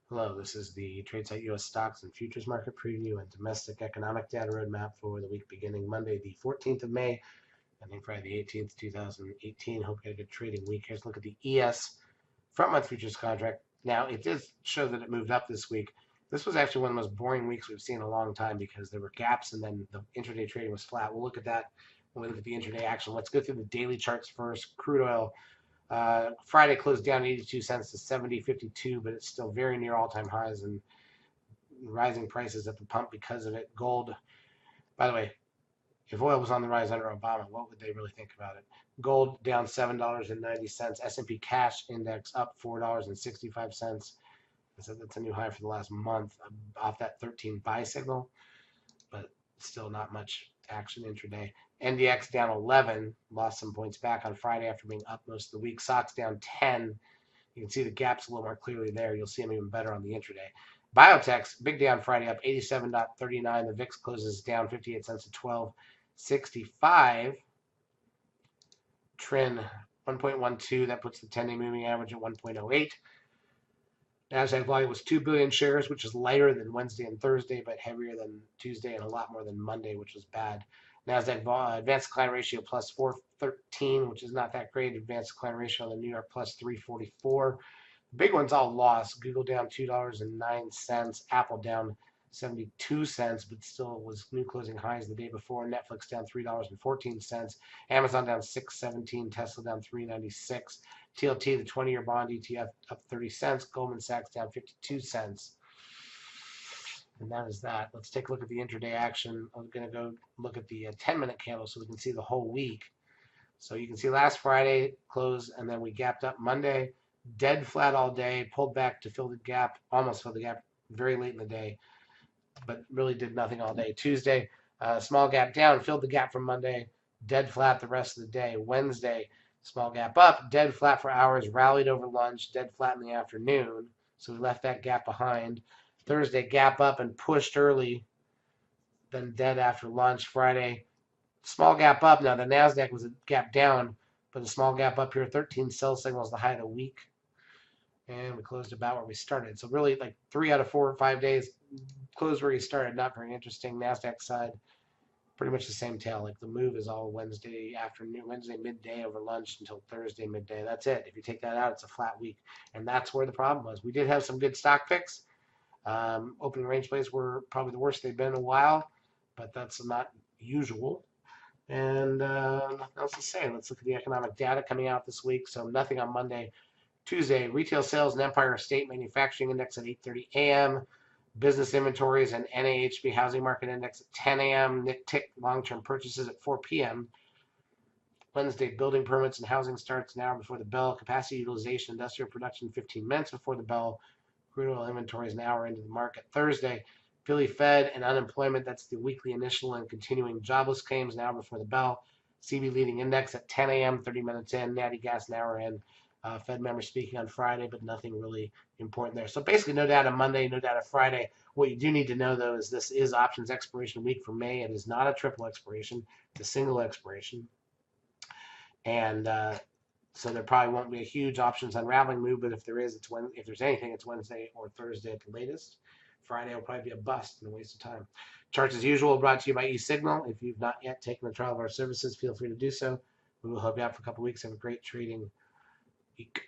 Hello, this is the TradeSite U.S. Stocks and Futures Market Preview and Domestic Economic Data Roadmap for the week beginning Monday, the 14th of May, ending Friday, the 18th, 2018. Hope you had a good trading week. Here's a look at the ES front-month futures contract. Now, it did show that it moved up this week. This was actually one of the most boring weeks we've seen in a long time because there were gaps and then the intraday trading was flat. We'll look at that when we look at the intraday action. Let's go through the daily charts first. Crude oil Friday closed down 82 cents to 70.52, but it's still very near all-time highs and rising prices at the pump because of it. Gold, by the way, if oil was on the rise under Obama, what would they really think about it? Gold down $7.90. S&P cash index up $4.65. So that's a new high for the last month off that 13 buy signal, but still not much action intraday. NDX down 11, lost some points back on Friday after being up most of the week. SOX down 10. You can see the gaps a little more clearly there. You'll see them even better on the intraday. Biotech's big day on Friday, up 87.39. The VIX closes down 58 cents to 12.65. Trend 1.12. That puts the 10-day moving average at 1.08. Nasdaq volume was 2 billion shares, which is lighter than Wednesday and Thursday, but heavier than Tuesday and a lot more than Monday, which was bad. Nasdaq advanced decline ratio plus 413, which is not that great. Advanced decline ratio on the New York plus 344. The big ones all lost. Google down $2.09. Apple down 72 cents, but still was new closing highs the day before. Netflix down $3.14. Amazon down 6.17. Tesla down 3.96. TLT, the 20-year bond ETF, up 30 cents. Goldman Sachs down 52 cents. And that is that. Let's take a look at the intraday action. I'm going to go look at the 10-minute candle so we can see the whole week. So you can see last Friday close, and then we gapped up Monday, dead flat all day, pulled back to fill the gap, almost filled the gap very late in the day, but really did nothing all day. Tuesday, small gap down, filled the gap from Monday, dead flat the rest of the day. Wednesday, small gap up, dead flat for hours, rallied over lunch, dead flat in the afternoon. So we left that gap behind. Thursday, gap up and pushed early, then dead after lunch. Friday, small gap up. Now the Nasdaq was a gap down, but a small gap up here. 13 sell signals, the high of the week, and we closed about where we started. So really, like 3 out of 4 or 5 days, closed where you started. Not very interesting. Nasdaq side, pretty much the same tail. Like the move is all Wednesday afternoon, Wednesday midday over lunch until Thursday midday. That's it. If you take that out, it's a flat week, and that's where the problem was. We did have some good stock picks. Opening range plays were probably the worst they've been in a while, but that's not usual. And nothing else to say. Let's look at the economic data coming out this week. So nothing on Monday. Tuesday, retail sales and Empire State Manufacturing Index at 8:30 a.m. Business inventories and NAHB Housing Market Index at 10 a.m. NIC long-term purchases at 4 p.m. Wednesday, building permits and housing starts an hour before the bell. Capacity utilization, industrial production 15 minutes before the bell. Crude oil inventories an hour into the market. Thursday, Philly Fed and unemployment. That's the weekly initial and continuing jobless claims an hour before the bell. CB leading index at 10 a.m., 30 minutes in. Natty gas an hour in. Fed member speaking on Friday, but nothing really important there. So basically, no data Monday, no data Friday. What you do need to know, though, is this is options expiration week for May. It is not a triple expiration, it's a single expiration. And so there probably won't be a huge options unraveling move, but if there is, if there's anything, it's Wednesday or Thursday at the latest. Friday will probably be a bust and a waste of time. Charts as usual brought to you by eSignal. If you've not yet taken the trial of our services, feel free to do so. We will help you out for a couple weeks. Have a great trading week.